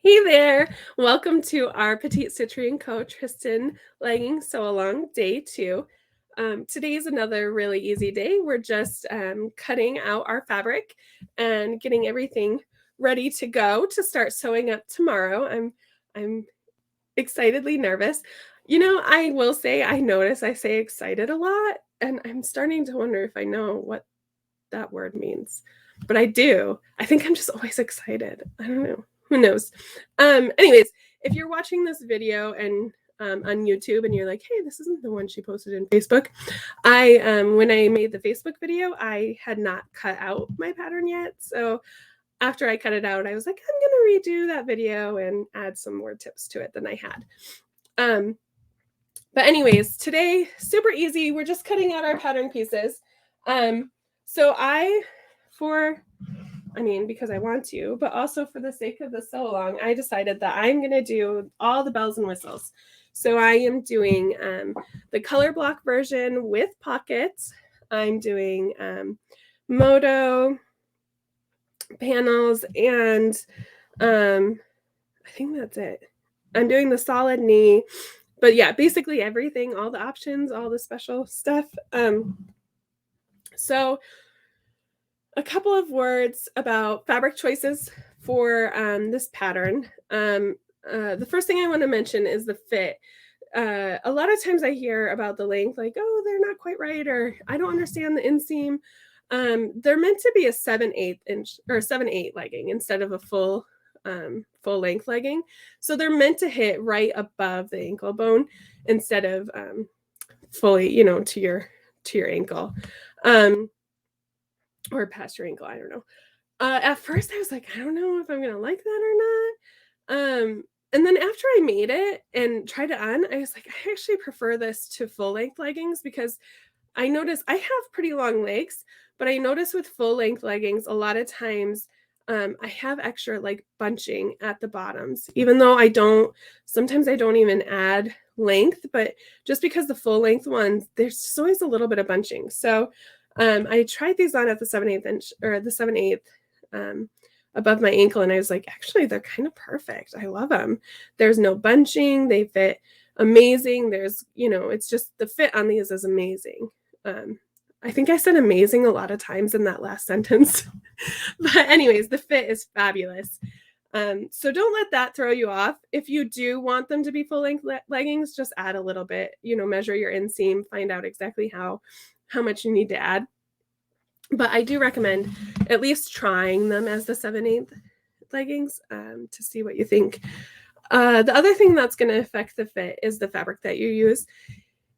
Hey there! Welcome to our Petite Stitchery & Co. Tristyn Leggings Sew Along Day 2. Today is another really easy day. We're just cutting out our fabric and getting everything ready to go to start sewing up tomorrow. I'm excitedly nervous. You know, I will say I notice I say excited a lot, and I'm starting to wonder if I know what that word means. But I do. I think I'm just always excited. I don't know. Who knows? Anyways, if you're watching this video and on YouTube and you're like, hey, this isn't the one she posted in Facebook. When I made the Facebook video, I had not cut out my pattern yet. So after I cut it out, I was like, I'm gonna redo that video and add some more tips to it than I had. But anyways, today, super easy. We're just cutting out our pattern pieces. So because I want to, but also for the sake of the sew along, I decided that I'm going to do all the bells and whistles. So I am doing the color block version with pockets. I'm doing moto panels, and I think that's it. I'm doing the solid knee, but yeah, basically everything, all the options, all the special stuff. So a couple of words about fabric choices for this pattern. The first thing I want to mention is the fit. A lot of times I hear about the length, like, oh, they're not quite right, or I don't understand the inseam. They're meant to be a 7/8 inch or 7/8 legging instead of a full length legging. So they're meant to hit right above the ankle bone instead of fully, to your ankle. Or past your ankle, I don't know. At first I was like, I don't know if I'm gonna like that or not. And then after I made it and tried it on, I was like, I actually prefer this to full length leggings, because I notice I have pretty long legs, but I notice with full length leggings, a lot of times I have extra like bunching at the bottoms, even though sometimes I don't even add length, but just because the full length ones, there's just always a little bit of bunching. So I tried these on at the 7/8 inch or the 7/8 above my ankle, and I was like, actually, they're kind of perfect. I love them. There's no bunching. They fit amazing. It's just the fit on these is amazing. I think I said amazing a lot of times in that last sentence. But anyways, the fit is fabulous. So don't let that throw you off. If you do want them to be full length leggings, just add a little bit, measure your inseam, find out exactly how much you need to add. But I do recommend at least trying them as the 7/8 leggings to see what you think. The other thing that's going to affect the fit is the fabric that you use.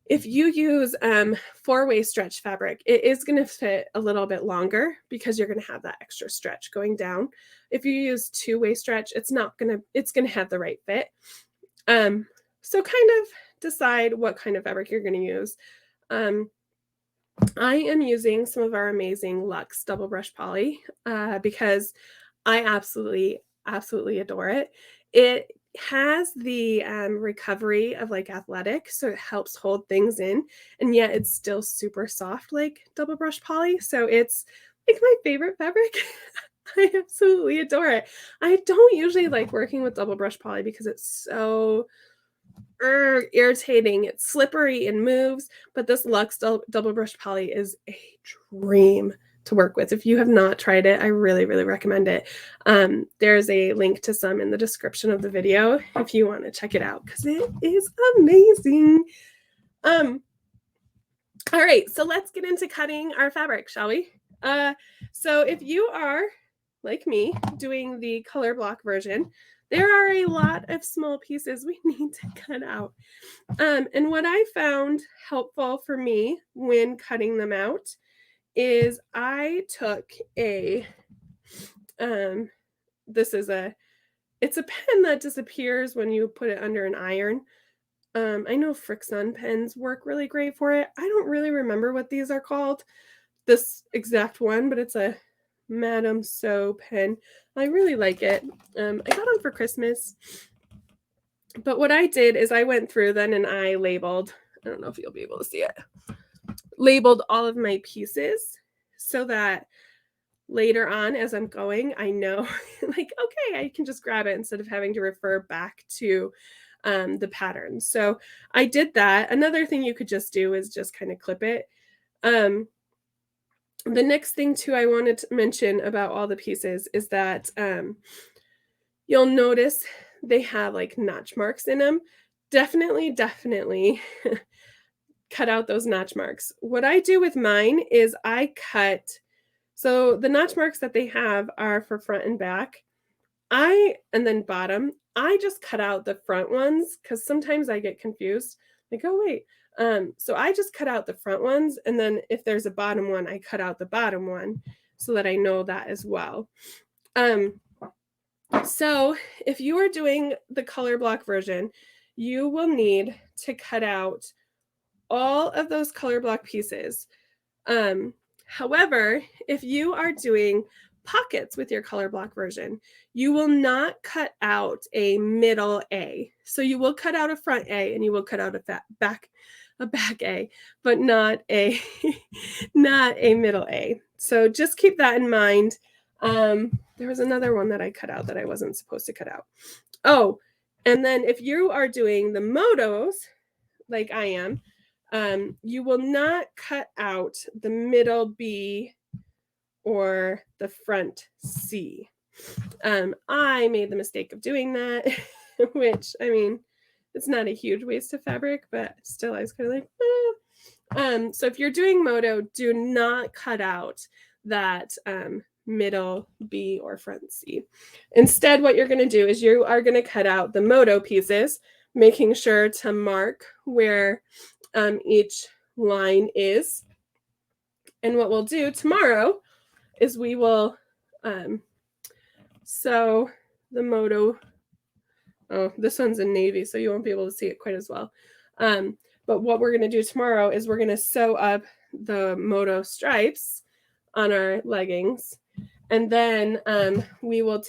If you use 4-way stretch fabric, it is going to fit a little bit longer because you're going to have that extra stretch going down. If you use 2-way stretch, it's going to have the right fit. So kind of decide what kind of fabric you're going to use. I am using some of our amazing Luxe double brush poly because I absolutely adore it. It has the recovery of like athletic, so it helps hold things in, and yet it's still super soft like double brush poly. So it's like my favorite fabric. I absolutely adore it. I don't usually like working with double brush poly because it's so irritating. It's slippery and moves, but this Luxe double brush poly is a dream to work with. If you have not tried it, I really recommend it. There's a link to some in the description of the video if you want to check it out, because it is amazing. All right, so let's get into cutting our fabric, shall we? So if you are like me doing the color block version, there are a lot of small pieces we need to cut out. And what I found helpful for me when cutting them out is I took it's a pen that disappears when you put it under an iron. I know Frixion pens work really great for it. I don't really remember what these are called, this exact one, but it's a Madame Sew pen. I really like it. I got them for Christmas. But what I did is I went through then and I labeled, I don't know if you'll be able to see it, labeled all of my pieces so that later on as I'm going, I know like, okay, I can just grab it instead of having to refer back to the pattern. So I did that. Another thing you could just do is just kind of clip it. Um, the next thing too I wanted to mention about all the pieces is that you'll notice they have like notch marks in them. Definitely cut out those notch marks. What I do with mine is I cut, so the notch marks that they have are for front and back. And then bottom, I just cut out the front ones because sometimes I get confused. Like, oh wait. So I just cut out the front ones, and then if there's a bottom one, I cut out the bottom one so that I know that as well. So if you are doing the color block version, you will need to cut out all of those color block pieces. However, if you are doing pockets with your color block version, you will not cut out a middle A. So you will cut out a front A and you will cut out a back A, but not a not a middle A. So just keep that in mind. There was another one that I cut out that I wasn't supposed to cut out. Oh, and then if you are doing the motos like I am, you will not cut out the middle B or the front C. I made the mistake of doing that, which, I mean, it's not a huge waste of fabric, but still I was kind of like, eh. So if you're doing moto, do not cut out that middle B or front C. Instead, what you're going to do is you are going to cut out the moto pieces, making sure to mark where each line is. And what we'll do tomorrow is we will sew the moto. Oh, this one's in navy, so you won't be able to see it quite as well. But what we're going to do tomorrow is we're going to sew up the moto stripes on our leggings, and then we will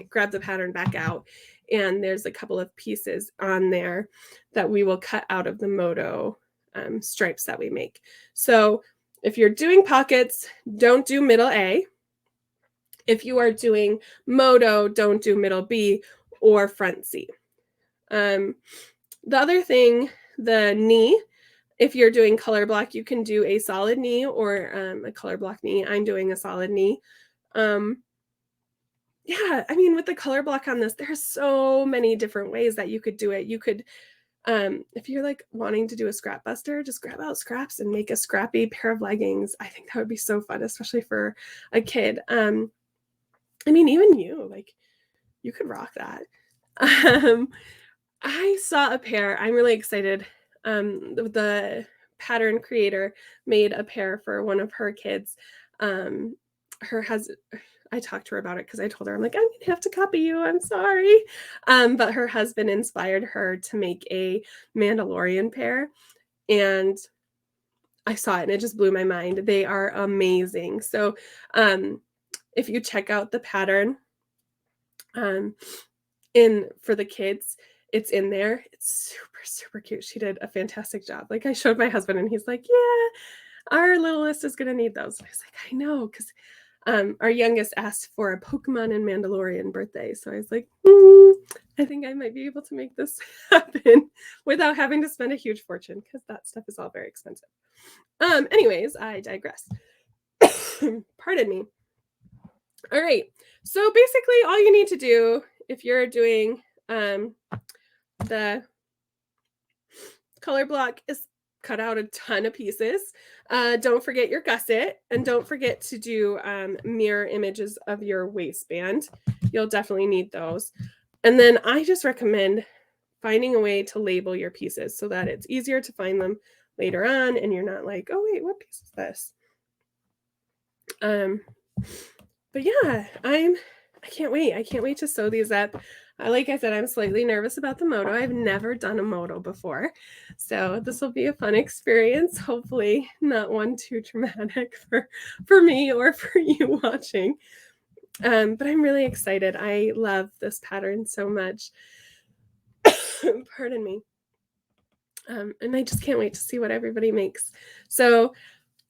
grab the pattern back out, and there's a couple of pieces on there that we will cut out of the moto stripes that we make. So if you're doing pockets, don't do middle A. If you are doing moto, don't do middle B or front C. The other thing, the knee, if you're doing color block, you can do a solid knee or a color block knee. I'm doing a solid knee. Yeah, I mean, with the color block on this, there's so many different ways that you could do it. You could, if you're like wanting to do a scrap buster, just grab out scraps and make a scrappy pair of leggings. I think that would be so fun, especially for a kid. I mean, even you, like, you could rock that. I saw a pair. I'm really excited. The pattern creator made a pair for one of her kids. I talked to her about it because I told her, I'm like, I'm gonna have to copy you. I'm sorry. But her husband inspired her to make a Mandalorian pair. And I saw it and it just blew my mind. They are amazing. So if you check out the pattern for the kids, it's in there. It's super cute. She did a fantastic job. Like, I showed my husband and he's like, yeah, our littlest is gonna need those. And I was like, I know, because our youngest asked for a Pokemon and Mandalorian birthday. So I was like, I think I might be able to make this happen without having to spend a huge fortune, because that stuff is all very expensive. Anyways, I digress. Pardon me. All right. So basically all you need to do if you're doing the color block is cut out a ton of pieces. Don't forget your gusset, and don't forget to do mirror images of your waistband. You'll definitely need those. And then I just recommend finding a way to label your pieces so that it's easier to find them later on and you're not like, oh wait, what piece is this? But yeah, I can't wait. I can't wait to sew these up. Like I said, I'm slightly nervous about the moto. I've never done a moto before, so this will be a fun experience. Hopefully not one too traumatic for me or for you watching. But I'm really excited. I love this pattern so much. Pardon me. And I just can't wait to see what everybody makes. So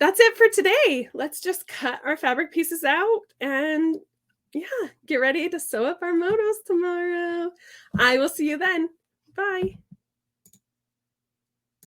that's it for today. Let's just cut our fabric pieces out and yeah, get ready to sew up our motos tomorrow. I will see you then. Bye.